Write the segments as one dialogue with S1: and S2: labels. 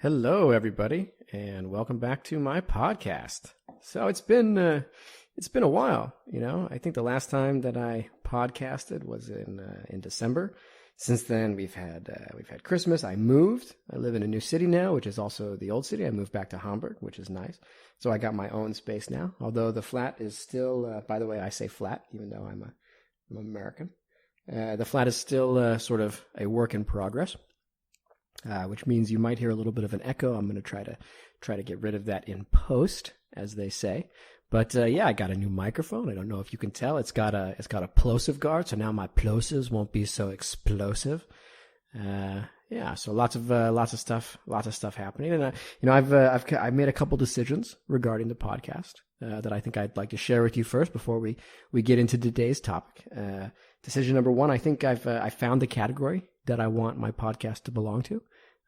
S1: Hello, everybody, and welcome back to my podcast. So it's been a while, I think the last time that I podcasted was in December. Since then, we've had Christmas. I moved. I live in a new city now, which is also the old city. I moved back to Hamburg, which is nice. So I got my own space now. Although the flat is still, by the way, I say flat, even though I'm American. The flat is still sort of a work in progress. Which means you might hear a little bit of an echo. I'm going to try to get rid of that in post, as they say. But I got a new microphone. I don't know if you can tell. It's got a plosive guard, so now my plosives won't be so explosive. So lots of stuff happening. And I've made a couple decisions regarding the podcast that I think I'd like to share with you first before we get into today's topic. Decision number one, I think I found the category that I want my podcast to belong to.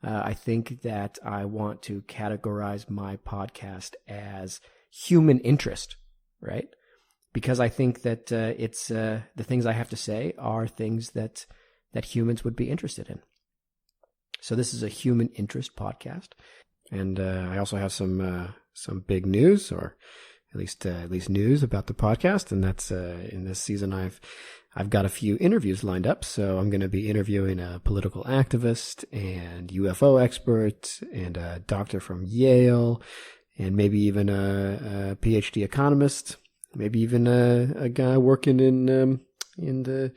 S1: I think that I want to categorize my podcast as human interest, right? Because I think that it's the things I have to say are things that humans would be interested in. So this is a human interest podcast, and I also have some big news, or at least news about the podcast, and that's in this season I've got a few interviews lined up. So I'm going to be interviewing a political activist and UFO expert and a doctor from Yale, and maybe even a PhD economist, maybe even a guy working in the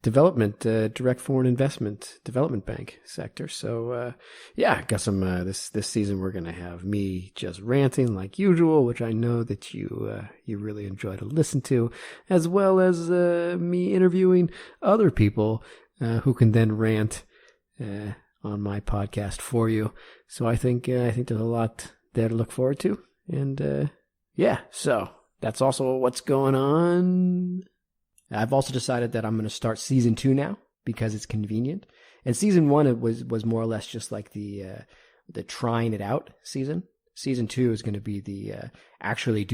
S1: development, direct foreign investment development bank sector. So, I got some, this season we're going to have me just ranting like usual, which I know that you really enjoy to listen to, as well as, me interviewing other people, who can then rant, on my podcast for you. So I think there's a lot there to look forward to. And, so that's also what's going on. I've also decided that I'm going to start season 2 now because it's convenient. And season 1 it was more or less just like the trying it out season. Season 2 is going to be the actually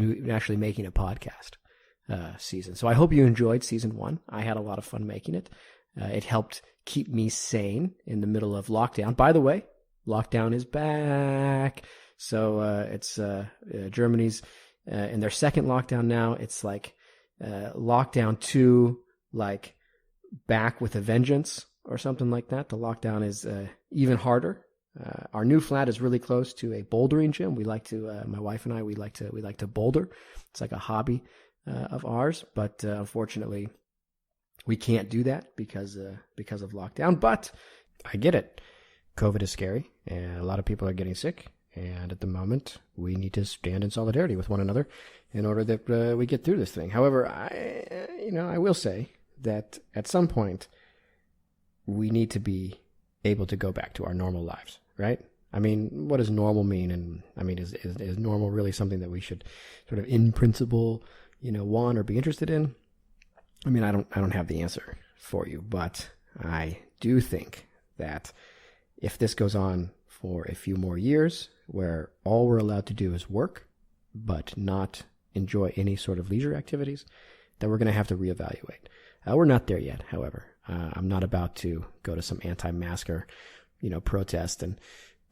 S1: making a podcast season. So I hope you enjoyed season 1. I had a lot of fun making it. It helped keep me sane in the middle of lockdown. By the way, lockdown is back. So it's Germany's in their second lockdown now. It's like lockdown 2, like back with a vengeance or something like that. The lockdown is even harder. Our new flat is really close to a bouldering gym. We like to, my wife and I, we like to boulder. It's like a hobby of ours, but unfortunately, we can't do that because of lockdown. But I get it. COVID is scary, and a lot of people are getting sick. And at the moment, we need to stand in solidarity with one another in order that we get through this thing. However, I will say that at some point, we need to be able to go back to our normal lives, right? I mean, what does normal mean? And I mean, is normal really something that we should sort of in principle, want or be interested in? I mean, I don't have the answer for you, but I do think that if this goes on for a few more years, where all we're allowed to do is work, but not enjoy any sort of leisure activities, then we're going to have to reevaluate. We're not there yet, however. I'm not about to go to some anti-masker, protest and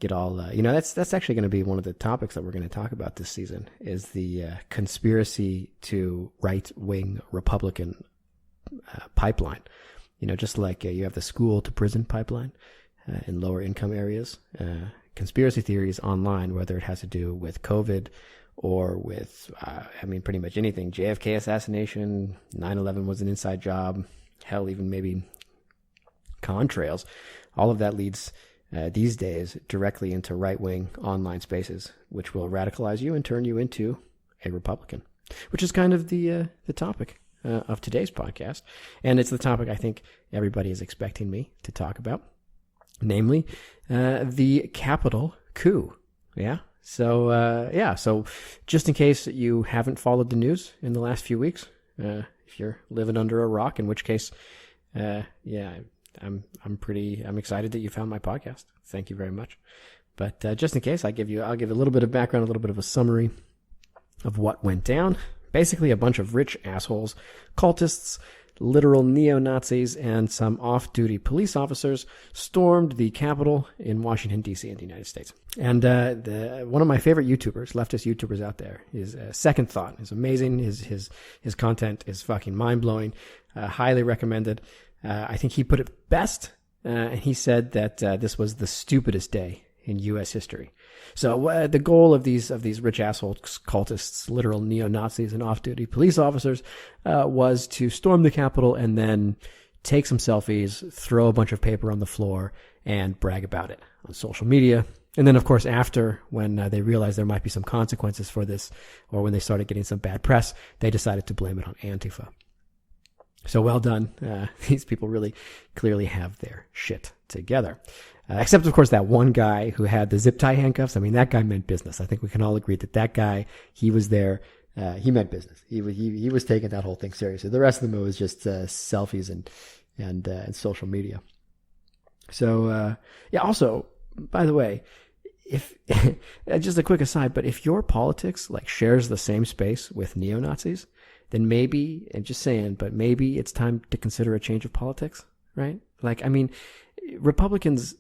S1: get all, that's actually going to be one of the topics that we're going to talk about this season, is the conspiracy to right-wing Republican pipeline. Just like you have the school to prison pipeline in lower income areas. Conspiracy theories online, whether it has to do with COVID or with, pretty much anything. JFK assassination, 9/11 was an inside job, hell, even maybe contrails. All of that leads these days directly into right-wing online spaces, which will radicalize you and turn you into a Republican, which is kind of the topic of today's podcast. And it's the topic I think everybody is expecting me to talk about. Namely, the Capitol coup. Yeah. So just in case you haven't followed the news in the last few weeks, if you're living under a rock, in which case, I'm excited that you found my podcast. Thank you very much. But just in case, I'll give a little bit of background, a little bit of a summary of what went down. Basically, a bunch of rich assholes, cultists, literal neo-Nazis and some off-duty police officers stormed the Capitol in Washington, D.C. in the United States. And one of my favorite YouTubers, leftist YouTubers out there, is Second Thought. He's amazing. His content is fucking mind-blowing. Highly recommended. I think he put it best. And he said that this was the stupidest day in U.S. history. So the goal of these rich asshole cultists, literal neo-Nazis and off-duty police officers, was to storm the Capitol and then take some selfies, throw a bunch of paper on the floor, and brag about it on social media. And then, of course, after, when they realized there might be some consequences for this, or when they started getting some bad press, they decided to blame it on Antifa. So well done. These people really clearly have their shit together. Except, of course, that one guy who had the zip tie handcuffs. I mean, that guy meant business. I think we can all agree that guy, he was there. He meant business. He was taking that whole thing seriously. The rest of them, it was just selfies and social media. So, yeah, also, by the way, if just a quick aside, but if your politics like shares the same space with neo-Nazis, then maybe, I'm just saying, but maybe it's time to consider a change of politics, right? Like, I mean, Republicans,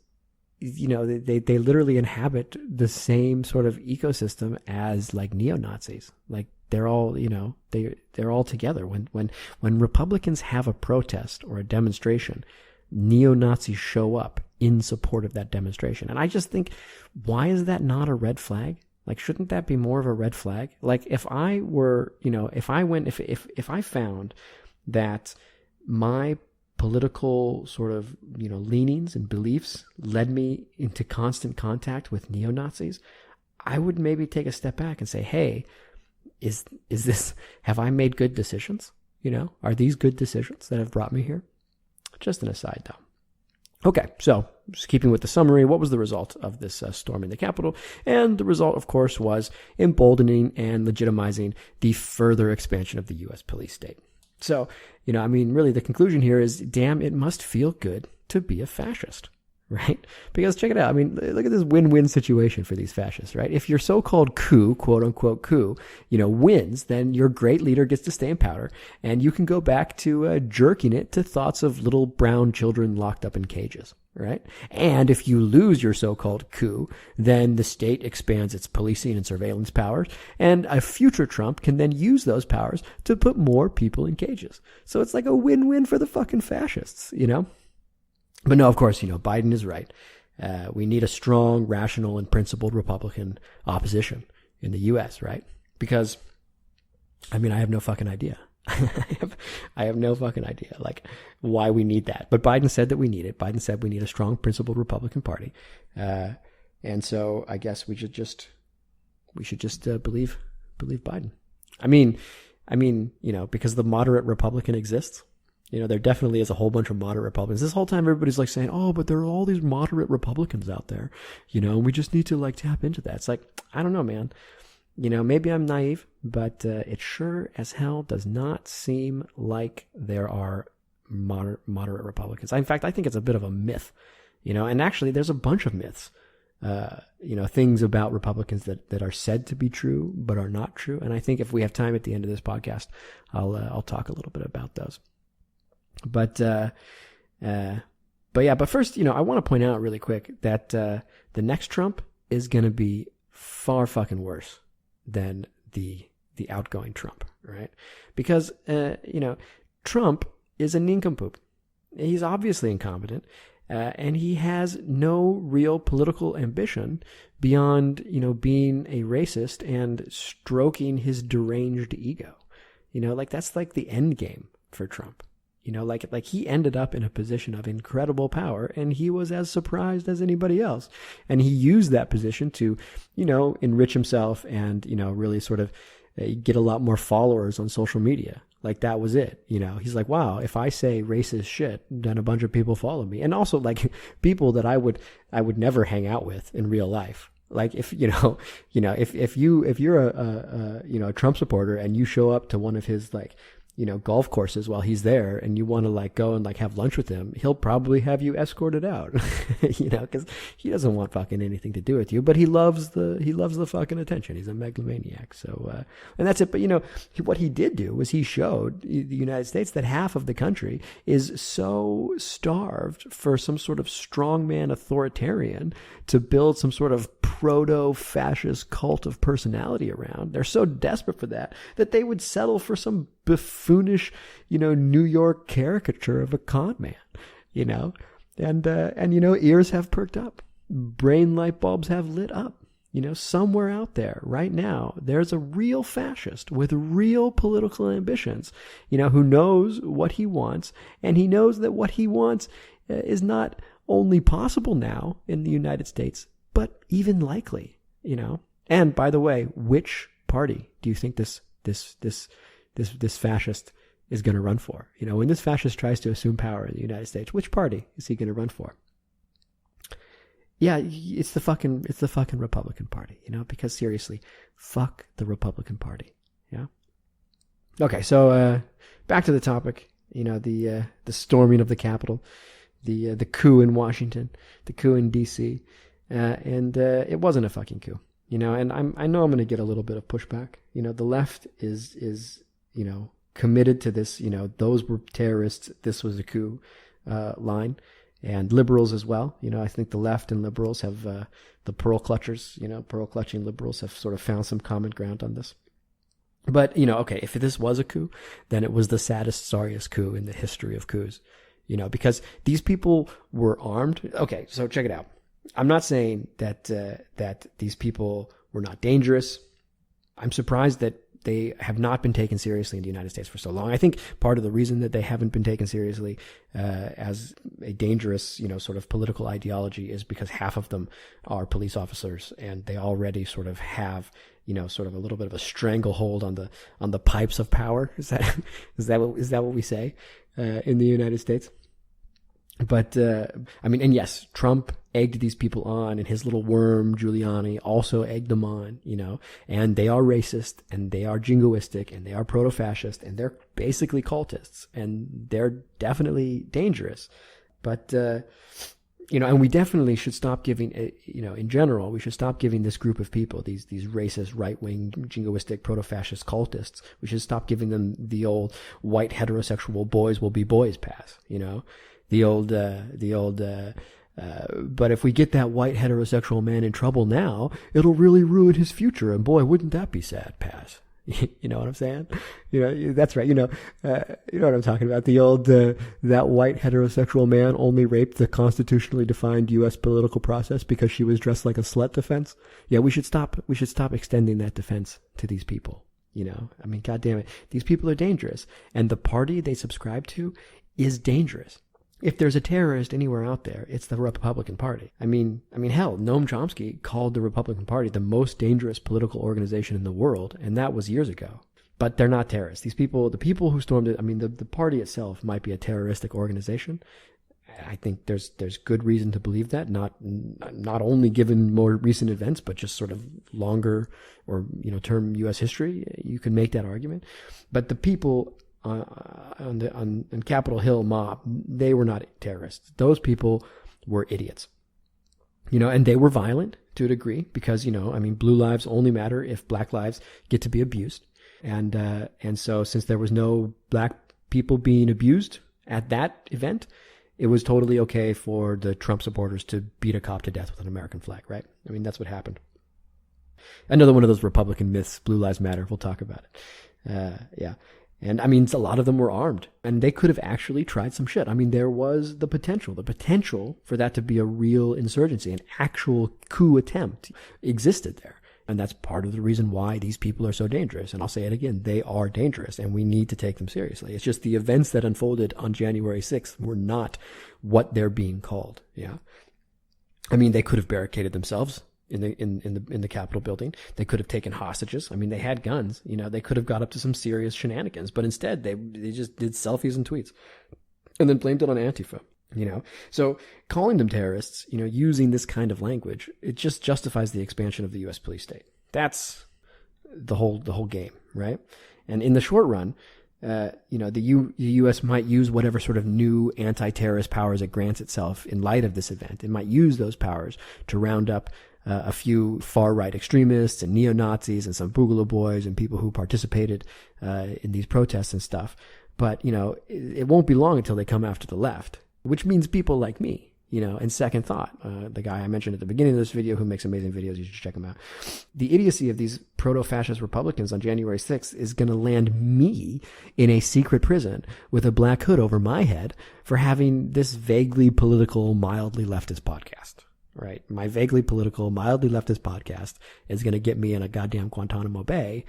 S1: you know, they literally inhabit the same sort of ecosystem as like neo-Nazis. Like they're all, you know, they're all together. When Republicans have a protest or a demonstration, neo-Nazis show up in support of that demonstration. And I just think, why is that not a red flag? Like, shouldn't that be more of a red flag? Like, if I were, you know, if I found that my political sort of, you know, leanings and beliefs led me into constant contact with neo-Nazis, I would maybe take a step back and say, hey, is this, have I made good decisions? You know, are these good decisions that have brought me here? Just an aside, though. Okay, so just keeping with the summary, what was the result of this storming the Capitol? And the result, of course, was emboldening and legitimizing the further expansion of the U.S. police state. So, you know, I mean, really the conclusion here is, damn, it must feel good to be a fascist, right? Because check it out. I mean, look at this win-win situation for these fascists, right? If your so-called coup, quote-unquote coup, you know, wins, then your great leader gets to stay in power, and you can go back to jerking it to thoughts of little brown children locked up in cages, right? And if you lose your so-called coup, then the state expands its policing and surveillance powers, and a future Trump can then use those powers to put more people in cages. So it's like a win-win for the fucking fascists, you know? But no, of course, you know, Biden is right. We need a strong, rational, and principled Republican opposition in the U.S., right? Because, I mean, I have no fucking idea. I have no fucking idea, like, why we need that. But Biden said that we need it. Biden said we need a strong, principled Republican Party. And so I guess we should just believe Biden. I mean, you know, because the moderate Republican exists. You know, there definitely is a whole bunch of moderate Republicans. This whole time, everybody's like saying, oh, but there are all these moderate Republicans out there, you know, and we just need to like tap into that. It's like, I don't know, man. You know, maybe I'm naive, but it sure as hell does not seem like there are moderate Republicans. In fact, I think it's a bit of a myth, you know, and actually there's a bunch of myths, you know, things about Republicans that are said to be true, but are not true. And I think if we have time at the end of this podcast, I'll talk a little bit about those. But first, you know, I want to point out really quick that the next Trump is going to be far fucking worse than the outgoing Trump, right? Because, you know, Trump is a nincompoop. He's obviously incompetent, and he has no real political ambition beyond, you know, being a racist and stroking his deranged ego. You know, like that's like the end game for Trump. You know, like he ended up in a position of incredible power, and he was as surprised as anybody else. And he used that position to, you know, enrich himself and, you know, really sort of get a lot more followers on social media. Like that was it. You know, he's like, wow, if I say racist shit, then a bunch of people follow me. And also like people that I would never hang out with in real life. Like if if you're a Trump supporter and you show up to one of his like golf courses while he's there, and you want to like go and like have lunch with him, he'll probably have you escorted out, because he doesn't want fucking anything to do with you, but he loves the fucking attention. He's a megalomaniac. So, and that's it. But what he did do was he showed the United States that half of the country is so starved for some sort of strongman authoritarian to build some sort of proto-fascist cult of personality around. They're so desperate for that they would settle for some buffoonish, New York caricature of a con man, and ears have perked up, brain light bulbs have lit up. Somewhere out there right now, there's a real fascist with real political ambitions, who knows what he wants, and he knows that what he wants is not only possible now in the United States, but even likely, And by the way, which party do you think this fascist is going to run for? When this fascist tries to assume power in the United States, which party is he going to run for? Yeah, it's the fucking Republican Party, because seriously, fuck the Republican Party. Yeah. Okay, so back to the topic, the storming of the Capitol, the coup in Washington, the coup in DC, and it wasn't a fucking coup. And I know I'm going to get a little bit of pushback. The left is committed to this, those were terrorists, this was a coup line, and liberals as well. I think the left and liberals have, the pearl clutchers, pearl clutching liberals have sort of found some common ground on this. But, okay, if this was a coup, then it was the saddest, sorriest coup in the history of coups, because these people were armed. Okay, so check it out. I'm not saying that these people were not dangerous. I'm surprised that they have not been taken seriously in the United States for so long. I think part of the reason that they haven't been taken seriously as a dangerous, sort of political ideology is because half of them are police officers, and they already sort of have, sort of a little bit of a stranglehold on the pipes of power. Is that what we say in the United States? But, and yes, Trump egged these people on, and his little worm, Giuliani, also egged them on, and they are racist, and they are jingoistic, and they are proto-fascist, and they're basically cultists, and they're definitely dangerous. But, and we definitely should stop giving, in general, we should stop giving this group of people, these racist, right-wing, jingoistic, proto-fascist cultists, we should stop giving them the old white heterosexual boys will be boys pass, but if we get that white heterosexual man in trouble now, it'll really ruin his future. And boy, wouldn't that be sad, pass. You know what I'm saying? That's right. You know what I'm talking about. The old, that white heterosexual man only raped the constitutionally defined U.S. political process because she was dressed like a slut defense. Yeah, we should stop extending that defense to these people. God damn it. These people are dangerous. And the party they subscribe to is dangerous. If there's a terrorist anywhere out there, it's the Republican Party. Hell, Noam Chomsky called the Republican Party the most dangerous political organization in the world, and that was years ago. But they're not terrorists. These people, the people who stormed it, the party itself might be a terroristic organization. I think there's good reason to believe that, not only given more recent events, but just sort of longer or term U.S. history. You can make that argument. But the people on Capitol Hill mob, they were not terrorists. Those people were idiots. And they were violent to a degree because, blue lives only matter if black lives get to be abused. And so since there was no black people being abused at that event, it was totally okay for the Trump supporters to beat a cop to death with an American flag, right? That's what happened. Another one of those Republican myths, blue lives matter. We'll talk about it. Yeah. And a lot of them were armed, and they could have actually tried some shit. There was the potential for that to be a real insurgency, an actual coup attempt existed there. And that's part of the reason why these people are so dangerous. And I'll say it again, they are dangerous, and we need to take them seriously. It's just the events that unfolded on January 6th were not what they're being called. Yeah. They could have barricaded themselves in the Capitol building. They could have taken hostages. They had guns. They could have got up to some serious shenanigans, but instead they just did selfies and tweets, and then blamed it on Antifa. So calling them terrorists, using this kind of language, it just justifies the expansion of the U.S. police state. That's the whole game, right? And in the short run, the U.S. might use whatever sort of new anti-terrorist powers it grants itself in light of this event. It might use those powers to round up a few far-right extremists and neo-Nazis and some Boogaloo boys and people who participated in these protests and stuff. But, it won't be long until they come after the left, which means people like me. And second thought, the guy I mentioned at the beginning of this video who makes amazing videos, you should check him out. The idiocy of these proto-fascist Republicans on January 6th is going to land me in a secret prison with a black hood over my head for having this vaguely political, mildly leftist podcast. Right? My vaguely political, mildly leftist podcast is going to get me in a goddamn Guantanamo Bay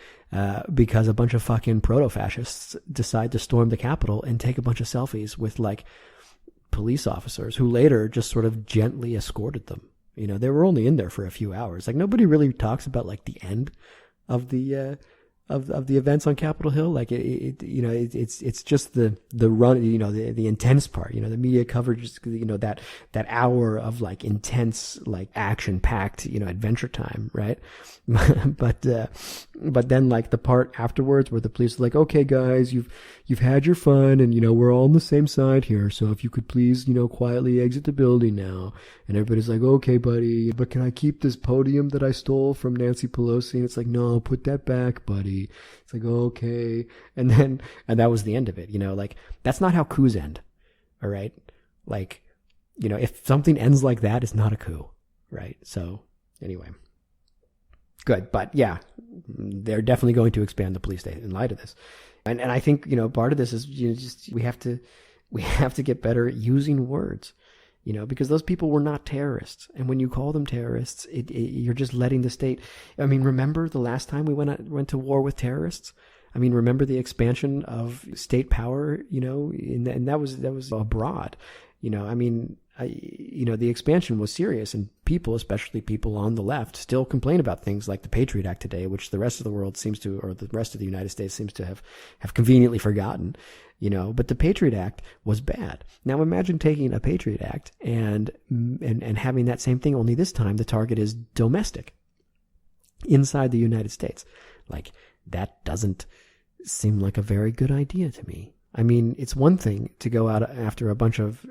S1: because a bunch of fucking proto-fascists decide to storm the Capitol and take a bunch of selfies with police officers who later just sort of gently escorted them. They were only in there for a few hours. Nobody really talks about the end of the events on Capitol Hill. It's just the run, the intense part, the media coverage, that hour of intense, action packed, adventure time. Right. but then the part afterwards where the police are okay, guys, you've had your fun and, we're all on the same side here. So if you could please, quietly exit the building now. And everybody's okay, buddy, but can I keep this podium that I stole from Nancy Pelosi? And it's no, put that back, buddy. It's okay. And that was the end of it. That's not how coups end. All right. If something ends like that, it's not a coup. Right. So anyway, good. But yeah, they're definitely going to expand the police state in light of this. And I think, part of this is, we have to get better at using words. Because those people were not terrorists. And when you call them terrorists, you're just letting the state. Remember the last time we went to war with terrorists? Remember the expansion of state power, and that was abroad. The expansion was serious, and people, especially people on the left, still complain about things like the Patriot Act today, which the rest of the world seems to, or the rest of the United States seems to have conveniently forgotten. But the Patriot Act was bad. Now imagine taking a Patriot Act and having that same thing, only this time the target is domestic, inside the United States. That doesn't seem like a very good idea to me. It's one thing to go out after a bunch of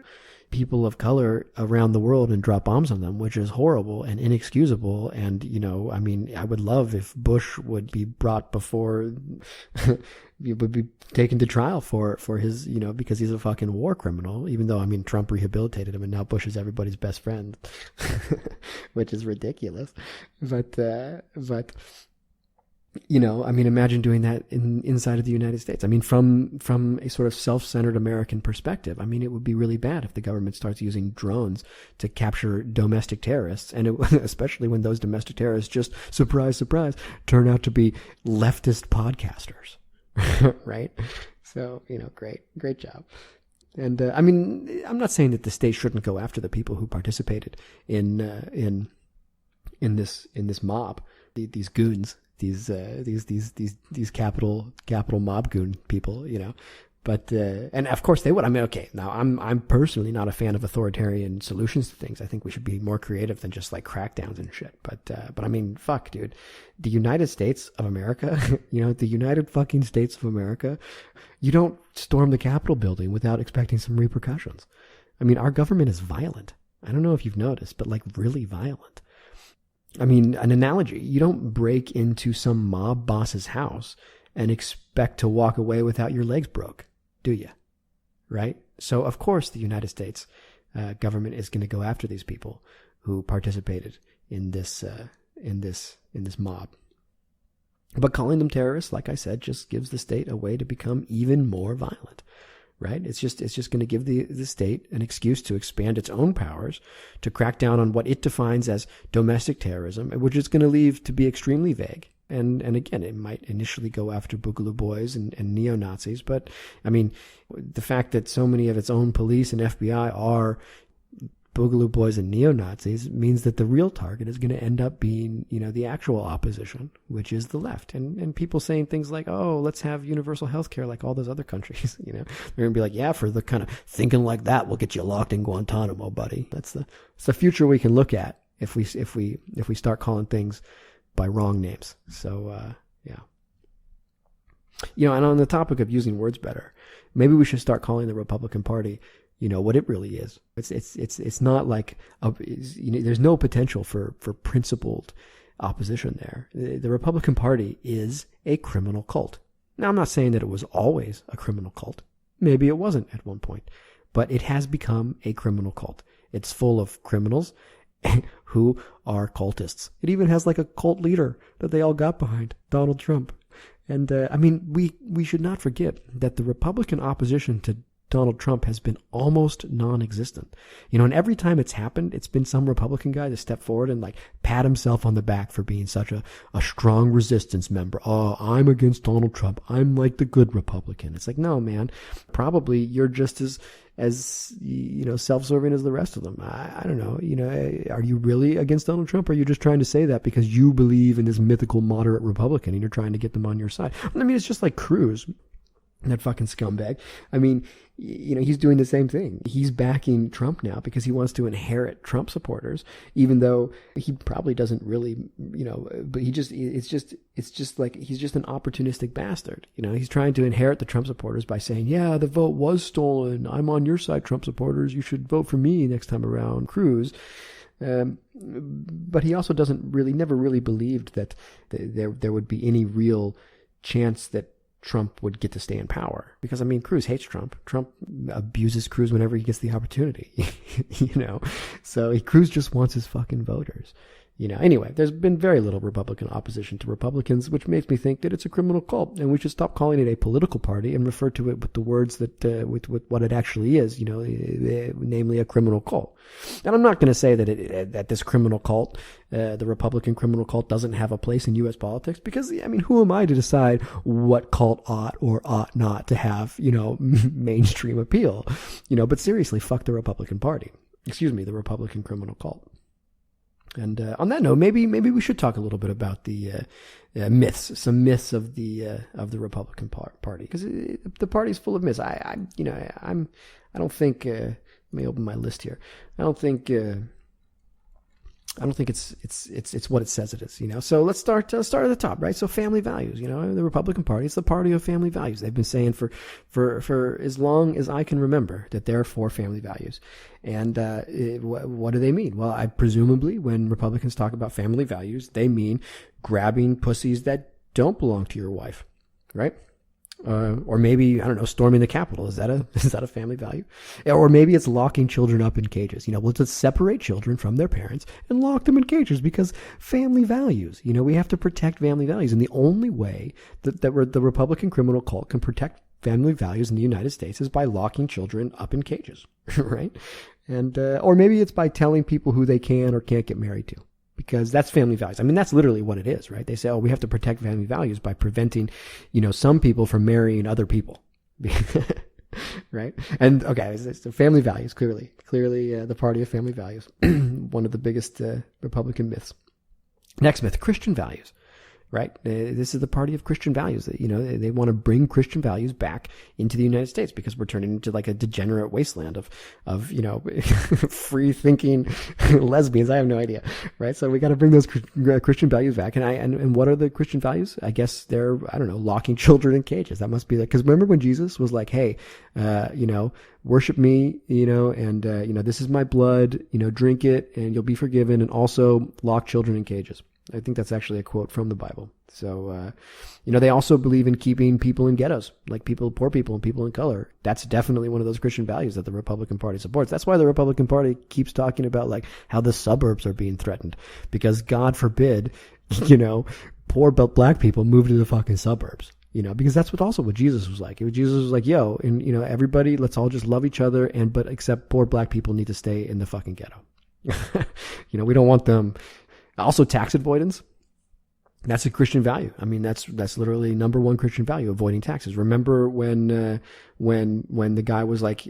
S1: people of color around the world and drop bombs on them, which is horrible and inexcusable. And, I would love if Bush would be brought before, would be taken to trial for his, because he's a fucking war criminal, even though, Trump rehabilitated him and now Bush is everybody's best friend, which is ridiculous. But, imagine doing that inside of the United States. From a sort of self-centered American perspective, it would be really bad if the government starts using drones to capture domestic terrorists, and especially when those domestic terrorists just, surprise, surprise, turn out to be leftist podcasters, right? So, great job. And I'm not saying that the state shouldn't go after the people who participated in this mob, these goons. These capital mob goon people, but and of course they would. Okay, now I'm personally not a fan of authoritarian solutions to things. I think we should be more creative than just crackdowns and shit. But fuck, dude, the United States of America, the United fucking States of America, you don't storm the Capitol building without expecting some repercussions. Our government is violent. I don't know if you've noticed, but really violent. An analogy, you don't break into some mob boss's house and expect to walk away without your legs broke, do you? Right? So, of course, the United States government is going to go after these people who participated in this mob. But calling them terrorists, like I said, just gives the state a way to become even more violent. Right? It's just going to give the state an excuse to expand its own powers, to crack down on what it defines as domestic terrorism, which is going to leave to be extremely vague. And again, it might initially go after Boogaloo boys and neo-Nazis, but the fact that so many of its own police and FBI are Boogaloo boys and neo-Nazis means that the real target is going to end up being, the actual opposition, which is the left. And people saying things like, oh, let's have universal health care like all those other countries, they're going to be like, yeah, for the kind of thinking like that, we'll get you locked in Guantanamo, buddy. It's the future we can look at if we start calling things by wrong names. So, yeah. And on the topic of using words better, maybe we should start calling the Republican Party, what it really is. It's not like, there's no potential for principled opposition there. The Republican Party is a criminal cult. Now, I'm not saying that it was always a criminal cult. Maybe it wasn't at one point, but it has become a criminal cult. It's full of criminals who are cultists. It even has like a cult leader that they all got behind, Donald Trump. And we should not forget that the Republican opposition to Donald Trump has been almost non-existent. And every time it's happened, it's been some Republican guy to step forward and like pat himself on the back for being such a strong resistance member. Oh, I'm against Donald Trump. I'm like the good Republican. It's like, no, man, probably you're just as self-serving as the rest of them. I don't know. Are you really against Donald Trump, or are you just trying to say that because you believe in this mythical moderate Republican and you're trying to get them on your side? It's just like Cruz, that fucking scumbag. He's doing the same thing. He's backing Trump now because he wants to inherit Trump supporters, even though he probably doesn't really, but it's just like, he's just an opportunistic bastard. He's trying to inherit the Trump supporters by saying, yeah, the vote was stolen. I'm on your side, Trump supporters. You should vote for me next time around, Cruz. But he also never really believed that there would be any real chance that Trump would get to stay in power, because Cruz hates Trump. Trump abuses Cruz whenever he gets the opportunity, So Cruz just wants his fucking voters. Anyway, there's been very little Republican opposition to Republicans, which makes me think that it's a criminal cult, and we should stop calling it a political party and refer to it with the words that, with what it actually is, namely a criminal cult. And I'm not going to say that this criminal cult, the Republican criminal cult, doesn't have a place in U.S. politics, because, who am I to decide what cult ought or ought not to have, mainstream appeal, but seriously, fuck the Republican Party. Excuse me, the Republican criminal cult. And on that note, maybe we should talk a little bit about the some myths of the Republican Party, because the party's full of myths. I don't think. Let me open my list here. I don't think it's what it says it is. So let's start at the top, right? So family values. The Republican Party is the party of family values. They've been saying for as long as I can remember that they're for family values. And what do they mean? Well, presumably when Republicans talk about family values, they mean grabbing pussies that don't belong to your wife, right? Or maybe, I don't know, storming the Capitol. Is that a family value? Or maybe it's locking children up in cages. Let's separate children from their parents and lock them in cages, because family values. We have to protect family values. And the only way that the Republican criminal cult can protect family values in the United States is by locking children up in cages, right? And, or maybe it's by telling people who they can or can't get married to, because that's family values. That's literally what it is, right? They say, oh, we have to protect family values by preventing, some people from marrying other people, right? And okay, so family values, clearly the party of family values, one of the biggest Republican myths. Next myth, Christian values. Right? This is the party of Christian values. They want to bring Christian values back into the United States, because we're turning into like a degenerate wasteland of free thinking lesbians. I have no idea. Right? So we got to bring those Christian values back. And what are the Christian values? I guess they're, locking children in cages. That must be like, because remember when Jesus was like, hey, worship me, and this is my blood, drink it and you'll be forgiven, and also lock children in cages. I think that's actually a quote from the Bible. So, they also believe in keeping people in ghettos, like poor people and people in color. That's definitely one of those Christian values that the Republican Party supports. That's why the Republican Party keeps talking about like how the suburbs are being threatened, because God forbid, poor black people move to the fucking suburbs. Because that's what Jesus was like. Jesus was like, yo, and everybody, let's all just love each other, but except poor black people need to stay in the fucking ghetto. We don't want them. Also, tax avoidance. That's a Christian value. That's literally number one Christian value, avoiding taxes. Remember when the guy was like,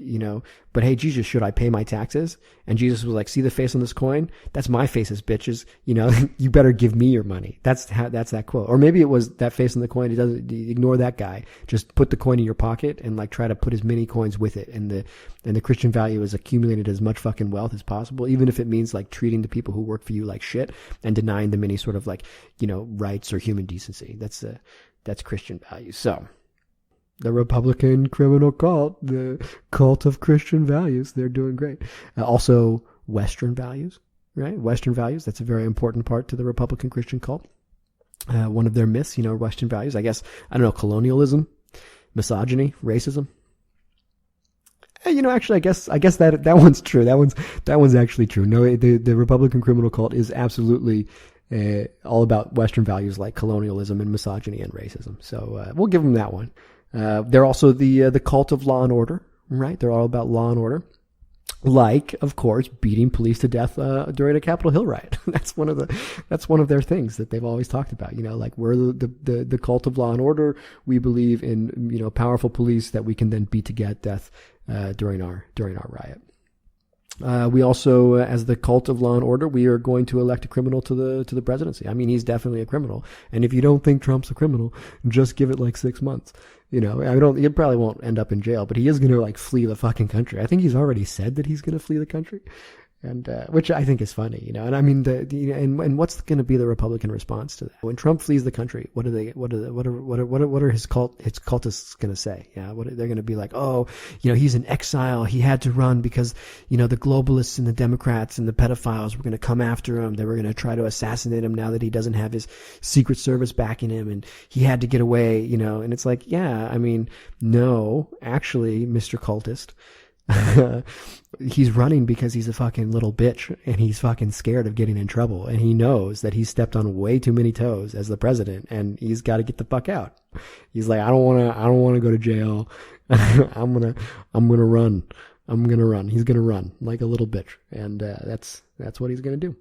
S1: but hey, Jesus, should I pay my taxes? And Jesus was like, see the face on this coin? That's my faces, bitches. You better give me your money. That's that quote. Or maybe it was that face on the coin. It doesn't, ignore that guy. Just put the coin in your pocket and like try to put as many coins with it. And the Christian value is accumulated as much fucking wealth as possible, even if it means like treating the people who work for you like shit and denying them any sort of like, rights or human decency. That's that's Christian values. So the Republican criminal cult, the cult of Christian values, they're doing great. Also, Western values, right? Western values, that's a very important part to the Republican Christian cult. One of their myths, Western values, I guess, colonialism, misogyny, racism. Actually, I guess that one's true. That one's actually true. No, the Republican criminal cult is absolutely all about Western values like colonialism and misogyny and racism. So we'll give them that one. They're also the cult of law and order, right? They're all about law and order. Like, of course, beating police to death during a Capitol Hill riot. That's one of their things that they've always talked about. Like we're the cult of law and order. We believe in powerful police that we can then beat to death during our riot. We also, as the cult of law and order, we are going to elect a criminal to the presidency. I mean, he's definitely a criminal. And if you don't think Trump's a criminal, just give it like 6 months. He probably won't end up in jail, but he is going to flee the fucking country. I think he's already said that he's going to flee the country. And, which I think is funny, and I mean, and what's going to be the Republican response to that? When Trump flees the country, what are his cultists going to say? Yeah. They're going to be like, oh, he's in exile. He had to run because, the globalists and the Democrats and the pedophiles were going to come after him. They were going to try to assassinate him now that he doesn't have his Secret Service backing him and he had to get away, and it's like, yeah, I mean, no, actually, Mr. Cultist, he's running because he's a fucking little bitch and he's fucking scared of getting in trouble and he knows that he's stepped on way too many toes as the president and he's got to get the fuck out. He's like, I don't want to go to jail. I'm going to run. He's going to run like a little bitch. And that's what he's going to do.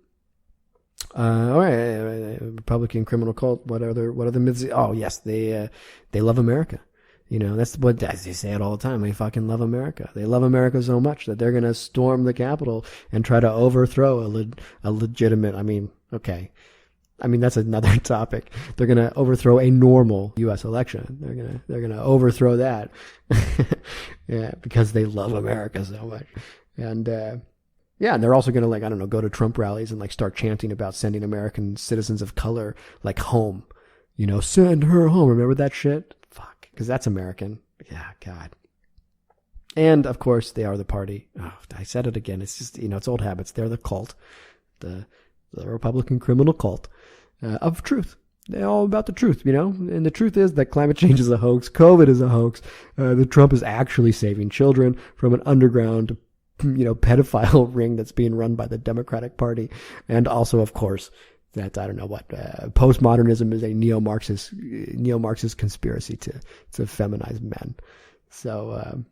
S1: All right, Republican criminal cult. What are the myths? Oh yes, they love America. That's what they say it all the time. They fucking love America. They love America so much that they're going to storm the Capitol and try to overthrow a legitimate, okay. That's another topic. They're going to overthrow a normal U.S. election. They're going to overthrow that. Yeah, because they love America so much. And, yeah, and they're also going to go to Trump rallies and start chanting about sending American citizens of color home. Send her home. Remember that shit? Because that's American. Yeah, God. And, of course, they are the party. Oh, I said it again. It's just, it's old habits. They're the cult, the Republican criminal cult of truth. They're all about the truth, And the truth is that climate change is a hoax. COVID is a hoax. The Trump is actually saving children from an underground, pedophile ring that's being run by the Democratic Party. And also, of course, that postmodernism is a neo-Marxist conspiracy to feminize men. So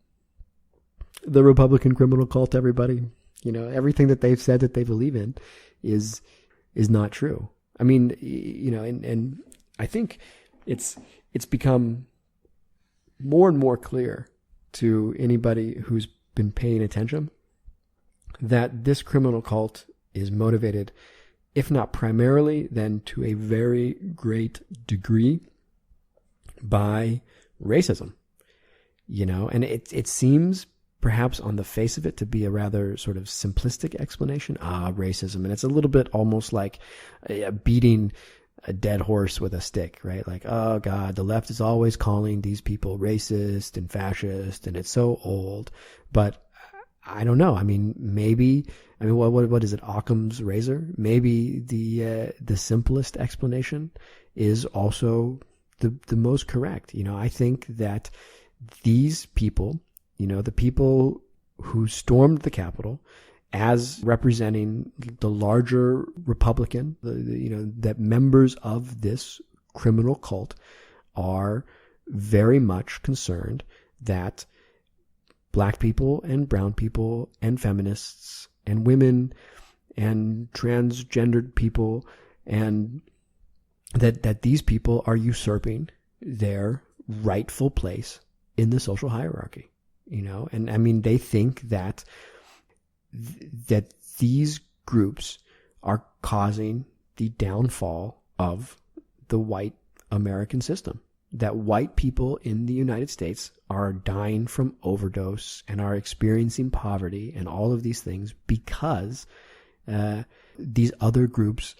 S1: the Republican criminal cult, everybody, everything that they've said that they believe in is not true. I mean, and I think it's become more and more clear to anybody who's been paying attention that this criminal cult is motivated, if not primarily, then to a very great degree by racism, and it seems perhaps on the face of it to be a rather sort of simplistic explanation. Racism. And it's a little bit almost like beating a dead horse with a stick, right? Like, oh God, the left is always calling these people racist and fascist and it's so old, but I don't know. Maybe, what is it? Occam's razor? Maybe the simplest explanation is also the most correct. I think that these people, the people who stormed the Capitol as representing the larger Republican, that members of this criminal cult are very much concerned that Black people and brown people and feminists and women and transgendered people, and that these people are usurping their rightful place in the social hierarchy, and they think that these groups are causing the downfall of the white American system. That white people in the United States are dying from overdose and are experiencing poverty and all of these things because these other groups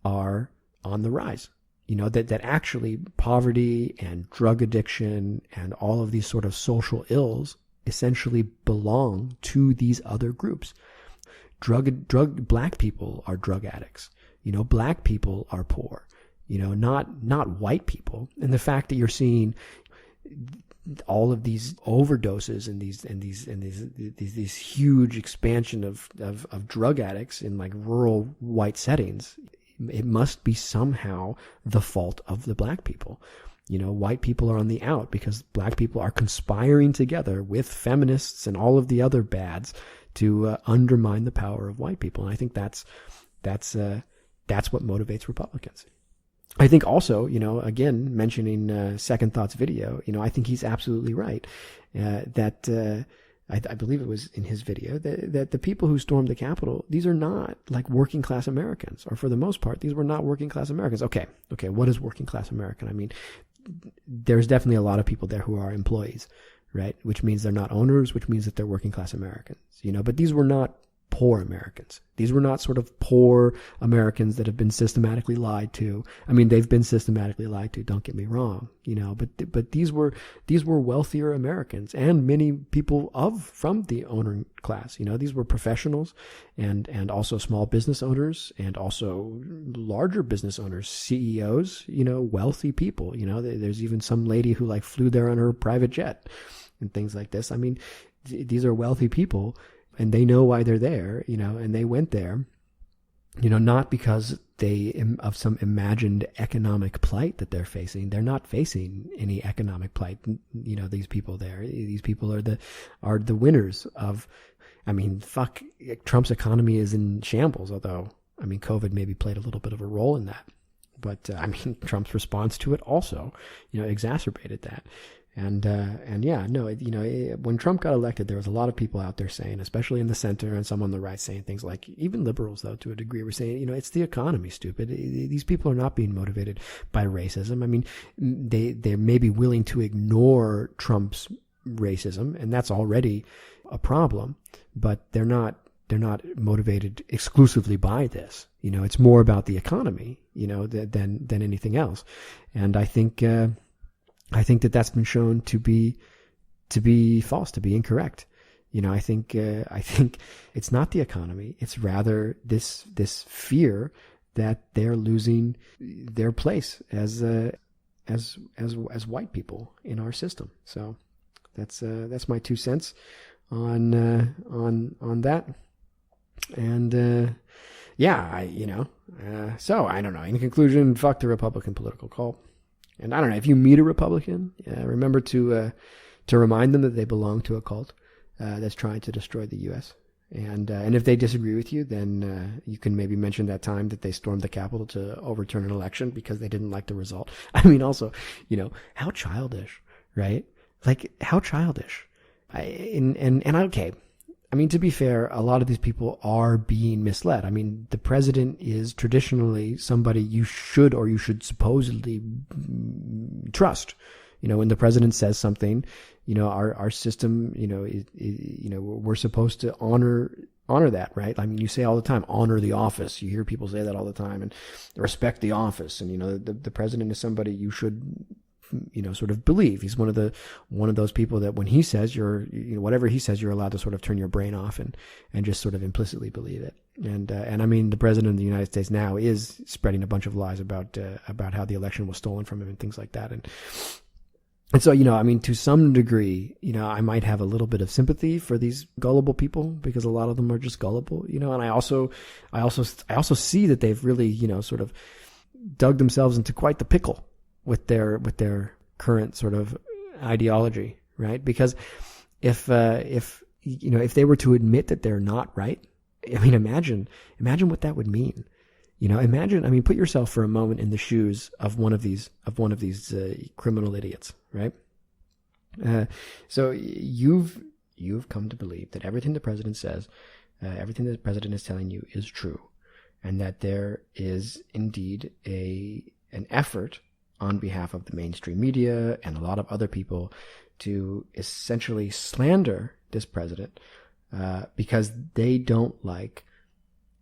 S1: are on the rise. that actually poverty and drug addiction and all of these sort of social ills essentially belong to these other groups. Black people are drug addicts. Black people are poor. Not white people. And the fact that you're seeing all of these overdoses and these huge expansion of drug addicts in like rural white settings, it must be somehow the fault of the black people. White people are on the out because black people are conspiring together with feminists and all of the other bads to undermine the power of white people. And I think that's what motivates Republicans. I think also, again, mentioning Second Thought's video, I think he's absolutely right that I believe it was in his video that the people who stormed the Capitol, these are not like working class Americans, or for the most part, these were not working class Americans. Okay, what is working class American? I mean, there's definitely a lot of people there who are employees, right? Which means they're not owners, which means that they're working class Americans, but these were not poor Americans. These were not sort of poor Americans that have been systematically lied to. I mean, they've been systematically lied to, don't get me wrong, but these were wealthier Americans, and many people from the owner class. These were professionals and also small business owners and also larger business owners, CEOs, wealthy people. There's even some lady who like flew there on her private jet and things like this. I mean, these are wealthy people, and they know why they're there, and they went there, not because of some imagined economic plight that they're facing. They're not facing any economic plight. These people there, these people are the winners of, Trump's economy is in shambles, although, COVID maybe played a little bit of a role in that. But, Trump's response to it also, exacerbated that. And when Trump got elected, there was a lot of people out there saying, especially in the center and some on the right, saying things like, even liberals, though, to a degree, were saying, it's the economy, stupid. These people are not being motivated by racism. They may be willing to ignore Trump's racism, and that's already a problem, but they're not motivated exclusively by this. It's more about the economy, than anything else. And I think that that's been shown to be false, to be incorrect. I think it's not the economy. It's rather this fear that they're losing their place as white people in our system. So that's my 2 cents on that. And so I don't know. In conclusion, fuck the Republican political cult. And I don't know, if you meet a Republican, remember to remind them that they belong to a cult that's trying to destroy the U.S. And if they disagree with you, then you can maybe mention that time that they stormed the Capitol to overturn an election because they didn't like the result. Also, how childish, right? Like, how childish. Okay. To be fair, a lot of these people are being misled. The president is traditionally somebody you should supposedly trust. When the president says something, our system, we're supposed to honor that, right? You say all the time, honor the office. You hear people say that all the time, and respect the office. And, the president is somebody you should sort of believe. He's one of those people that when he says whatever he says, you're allowed to sort of turn your brain off and just sort of implicitly believe it. And the president of the United States now is spreading a bunch of lies about how the election was stolen from him and things like that. And so, to some degree, I might have a little bit of sympathy for these gullible people because a lot of them are just gullible, and I also see that they've really, sort of dug themselves into quite the pickle with their current sort of ideology, right? Because if they were to admit that they're not right, imagine what that would mean. Put yourself for a moment in the shoes of one of these criminal idiots, right? So you've come to believe that everything the president says, everything the president is telling you is true, and that there is indeed an effort on behalf of the mainstream media and a lot of other people to essentially slander this president because they don't like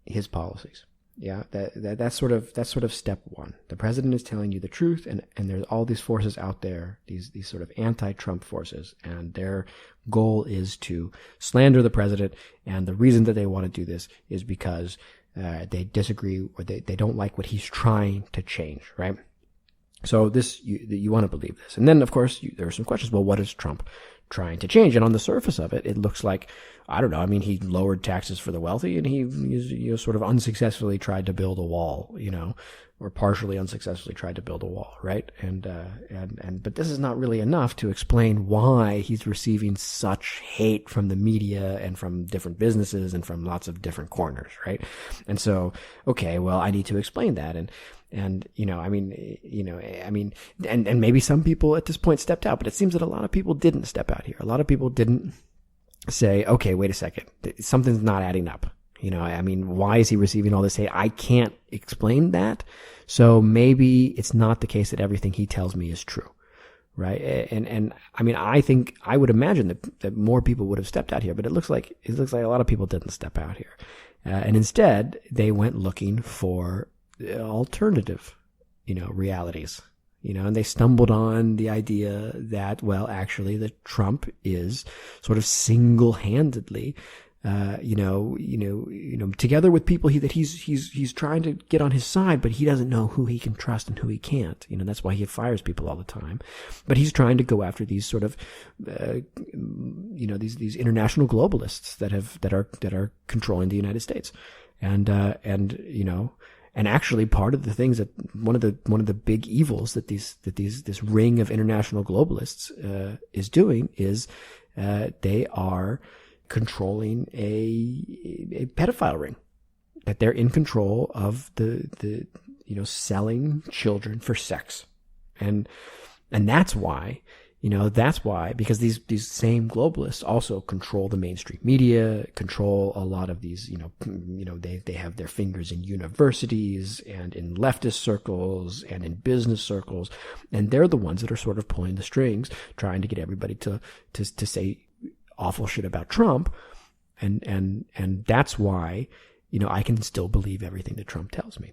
S1: his policies. Yeah, that's sort of step one. The president is telling you the truth, and there's all these forces out there, these sort of anti-Trump forces, and their goal is to slander the president. And the reason that they want to do this is because they disagree, or they don't like what he's trying to change, right? So you want to believe this. And then, of course, there are some questions. Well, what is Trump trying to change? And on the surface of it, it looks like, I don't know, I mean, he lowered taxes for the wealthy, and he sort of unsuccessfully tried to build a wall, or partially unsuccessfully tried to build a wall, right? But this is not really enough to explain why he's receiving such hate from the media and from different businesses and from lots of different corners, right? And so, okay, well, I need to explain that. And maybe some people at this point stepped out, but it seems that a lot of people didn't step out here. A lot of people didn't say, okay, wait a second, something's not adding up. Why is he receiving all this hate? I can't explain that. So maybe it's not the case that everything he tells me is true, right? And I would imagine that more people would have stepped out here, but it looks like a lot of people didn't step out here. And instead, they went looking for alternative, realities, and they stumbled on the idea that, well, actually, that Trump is sort of single-handedly, together with people that he's trying to get on his side, but he doesn't know who he can trust and who he can't. That's why he fires people all the time. But he's trying to go after these sort of, these international globalists that are controlling the United States, and actually, part of the things that one of the big evils that this ring of international globalists is doing is they are controlling a pedophile ring. That they're in control of the selling children for sex, and that's why. Because these same globalists also control the mainstream media, control a lot of these, they have their fingers in universities and in leftist circles and in business circles. And they're the ones that are sort of pulling the strings, trying to get everybody to say awful shit about Trump. And that's why, I can still believe everything that Trump tells me.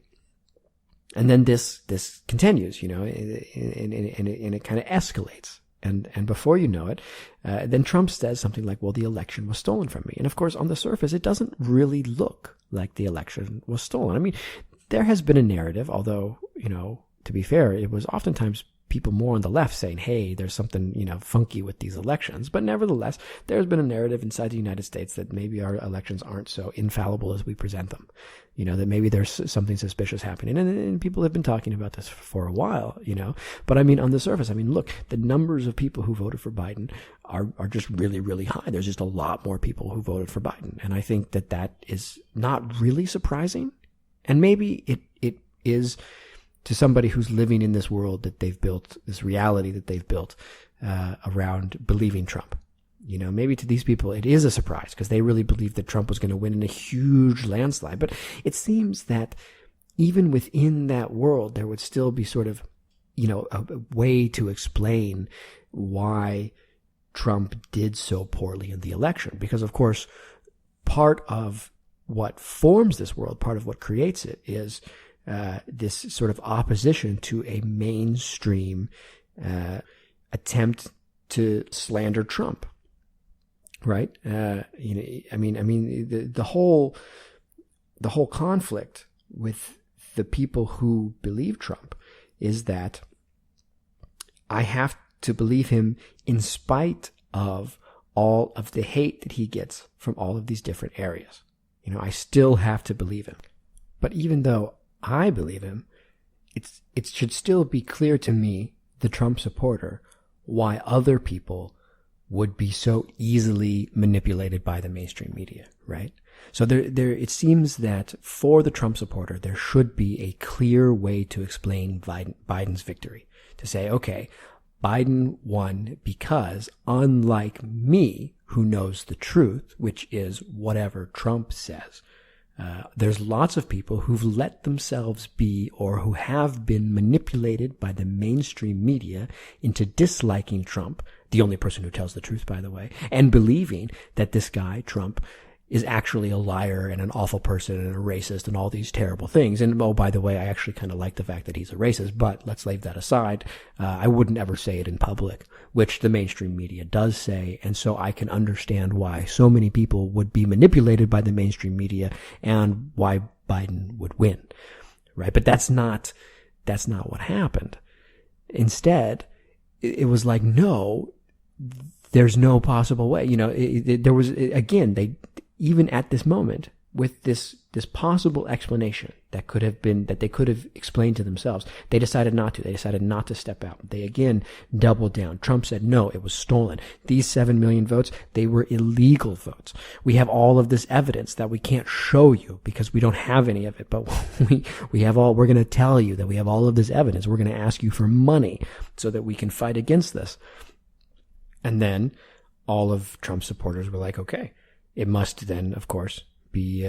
S1: And then this continues, and it kind of escalates. And before you know it, then Trump says something like, well, the election was stolen from me. And of course, on the surface, it doesn't really look like the election was stolen. I mean, there has been a narrative, although, to be fair, it was oftentimes people more on the left saying, hey, there's something, funky with these elections. But nevertheless, there's been a narrative inside the United States that maybe our elections aren't so infallible as we present them. That maybe there's something suspicious happening. And people have been talking about this for a while, But on the surface, look, the numbers of people who voted for Biden are just really, really high. There's just a lot more people who voted for Biden. And I think that is not really surprising. And maybe it is to somebody who's living in this world that they've built, this reality that they've built around believing Trump. Maybe to these people it is a surprise because they really believed that Trump was going to win in a huge landslide. But it seems that even within that world, there would still be sort of, a way to explain why Trump did so poorly in the election. Because, of course, part of what forms this world, part of what creates it is this sort of opposition to a mainstream attempt to slander Trump, right? The whole conflict with the people who believe Trump is that I have to believe him in spite of all of the hate that he gets from all of these different areas. I still have to believe him. But even though I believe him, it should still be clear to me, the Trump supporter, why other people would be so easily manipulated by the mainstream media, right? So it seems that for the Trump supporter, there should be a clear way to explain Biden's victory. To say, okay, Biden won because, unlike me, who knows the truth, which is whatever Trump says, there's lots of people who've let themselves be or who have been manipulated by the mainstream media into disliking Trump, the only person who tells the truth, by the way, and believing that this guy, Trump, is actually a liar and an awful person and a racist and all these terrible things. And oh, by the way, I actually kind of like the fact that he's a racist, but let's leave that aside. I wouldn't ever say it in public, which the mainstream media does say. And so I can understand why so many people would be manipulated by the mainstream media and why Biden would win, right? But that's not what happened. Instead, it was like, no, there's no possible way. There was, again, even at this moment, with this possible explanation that they could have explained to themselves, they decided not to. They decided not to step out. They again doubled down. Trump said, no, it was stolen. These 7 million votes, they were illegal votes. We have all of this evidence that we can't show you because we don't have any of it, but we're going to tell you that we have all of this evidence. We're going to ask you for money so that we can fight against this. And then all of Trump's supporters were like, okay, it must then, of course, be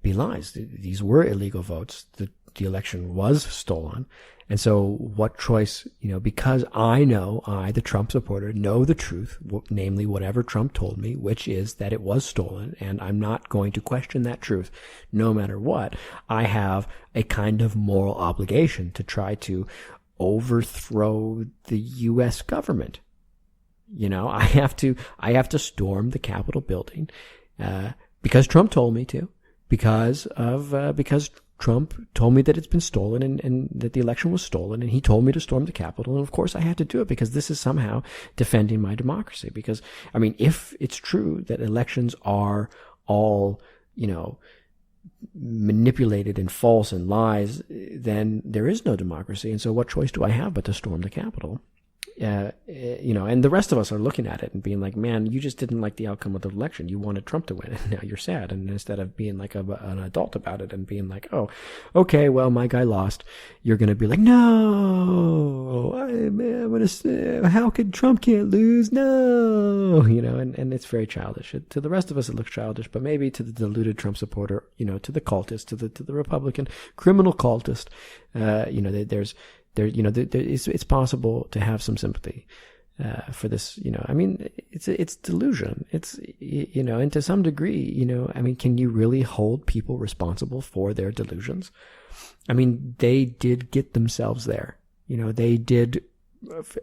S1: lies. These were illegal votes. The election was stolen. And so what choice, because I, the Trump supporter, know the truth, namely whatever Trump told me, which is that it was stolen, and I'm not going to question that truth no matter what. I have a kind of moral obligation to try to overthrow the U.S. government. I have to storm the Capitol building, because Trump told me to, because Trump told me that it's been stolen and that the election was stolen, and he told me to storm the Capitol. And of course I had to do it because this is somehow defending my democracy. Because, if it's true that elections are all, manipulated and false and lies, then there is no democracy. And so what choice do I have but to storm the Capitol? And the rest of us are looking at it and being like, man, you just didn't like the outcome of the election. You wanted Trump to win, and now you're sad. And instead of being like an adult about it and being like, oh, okay, well, my guy lost, you're going to be like, no, how could Trump can't lose? No, and it's very childish. To the rest of us, it looks childish, but maybe to the deluded Trump supporter, to the cultist, to the Republican criminal cultist, it's possible to have some sympathy for this. It's delusion. It's and to some degree, can you really hold people responsible for their delusions? They did get themselves there. They did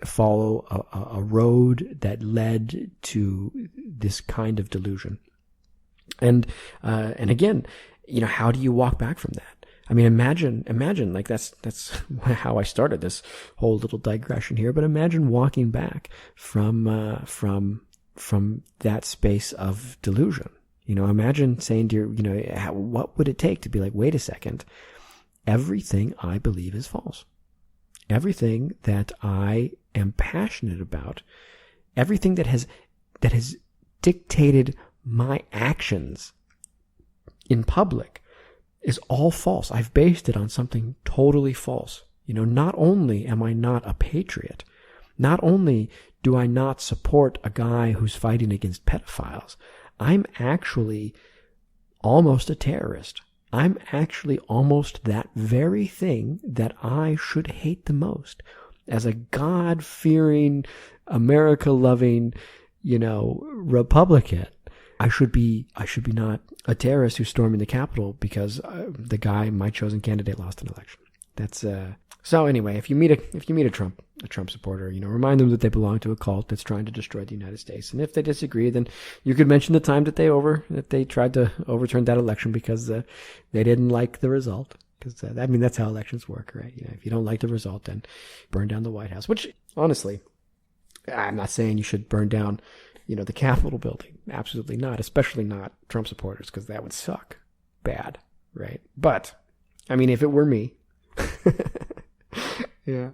S1: follow a road that led to this kind of delusion. And again, how do you walk back from that? Imagine, like that's how I started this whole little digression here, but imagine walking back from that space of delusion. Imagine saying to what would it take to be like, wait a second, everything I believe is false. Everything that I am passionate about, everything that has dictated my actions in public is all false. I've based it on something totally false. Not only am I not a patriot, not only do I not support a guy who's fighting against pedophiles, I'm actually almost a terrorist. I'm actually almost that very thing that I should hate the most. As a God-fearing, America-loving, Republican, I should be not a terrorist who's storming the Capitol because the guy, my chosen candidate, lost an election. That's so. Anyway, if you meet a Trump supporter, remind them that they belong to a cult that's trying to destroy the United States. And if they disagree, then you could mention the time that they tried to overturn that election because they didn't like the result. Because that's how elections work, right? If you don't like the result, then burn down the White House. Which, honestly, I'm not saying you should burn down the Capitol building. Absolutely not. Especially not Trump supporters, because that would suck bad, right? But, if it were me, yeah,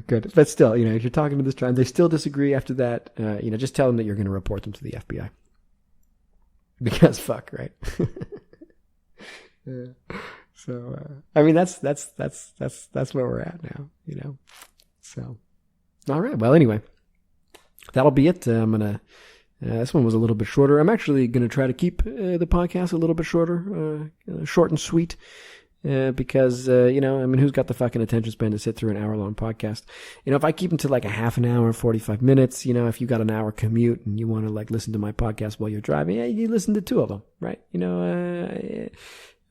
S1: good. But still, if you're talking to this tribe, they still disagree after that, just tell them that you're going to report them to the FBI. Because fuck, right? Yeah. So, that's where we're at now, So, all right. Well, anyway. That'll be it. This one was a little bit shorter. I'm actually going to try to keep the podcast a little bit shorter, short and sweet. because, who's got the fucking attention span to sit through an hour-long podcast? If I keep them to like a half an hour, 45 minutes, if you got an hour commute and you want to like listen to my podcast while you're driving, yeah, you listen to 2 of them, right?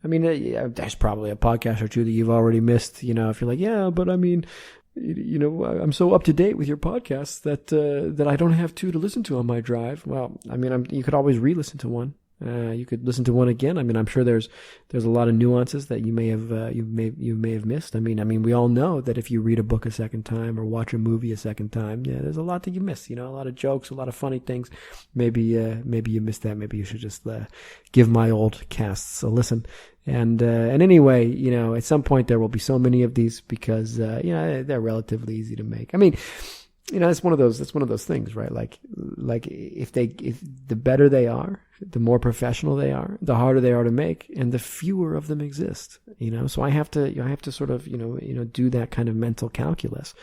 S1: There's probably a podcast or 2 that you've already missed, if you're like, yeah, but I'm so up to date with your podcasts that I don't have 2 to listen to on my drive. Well, you could always re-listen to one. You could listen to one again. I'm sure there's a lot of nuances that you may have missed. We all know that if you read a book a second time or watch a movie a second time, yeah, there's a lot that you miss. A lot of jokes, a lot of funny things. Maybe you missed that. Maybe you should just give my old casts a listen. And anyway, at some point there will be so many of these because they're relatively easy to make. It's one of those things, right? Like if the better they are, the more professional they are, the harder they are to make, and the fewer of them exist. So I have to sort of do that kind of mental calculus.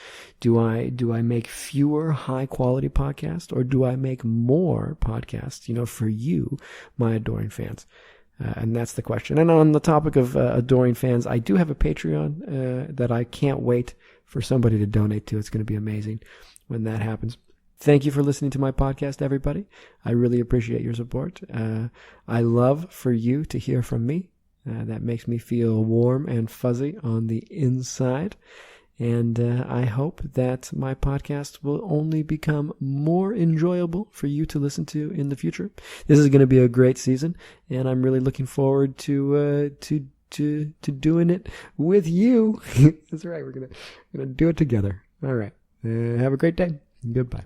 S1: Do I make fewer high quality podcasts, or do I make more podcasts? For you, my adoring fans. And that's the question. And on the topic of adoring fans, I do have a Patreon that I can't wait for somebody to donate to. It's going to be amazing when that happens. Thank you for listening to my podcast, everybody. I really appreciate your support. I love for you to hear from me. That makes me feel warm and fuzzy on the inside. And I hope that my podcast will only become more enjoyable for you to listen to in the future. This is going to be a great season, and I'm really looking forward to doing it with you. That's right. We're gonna do it together. All right. Have a great day. Goodbye.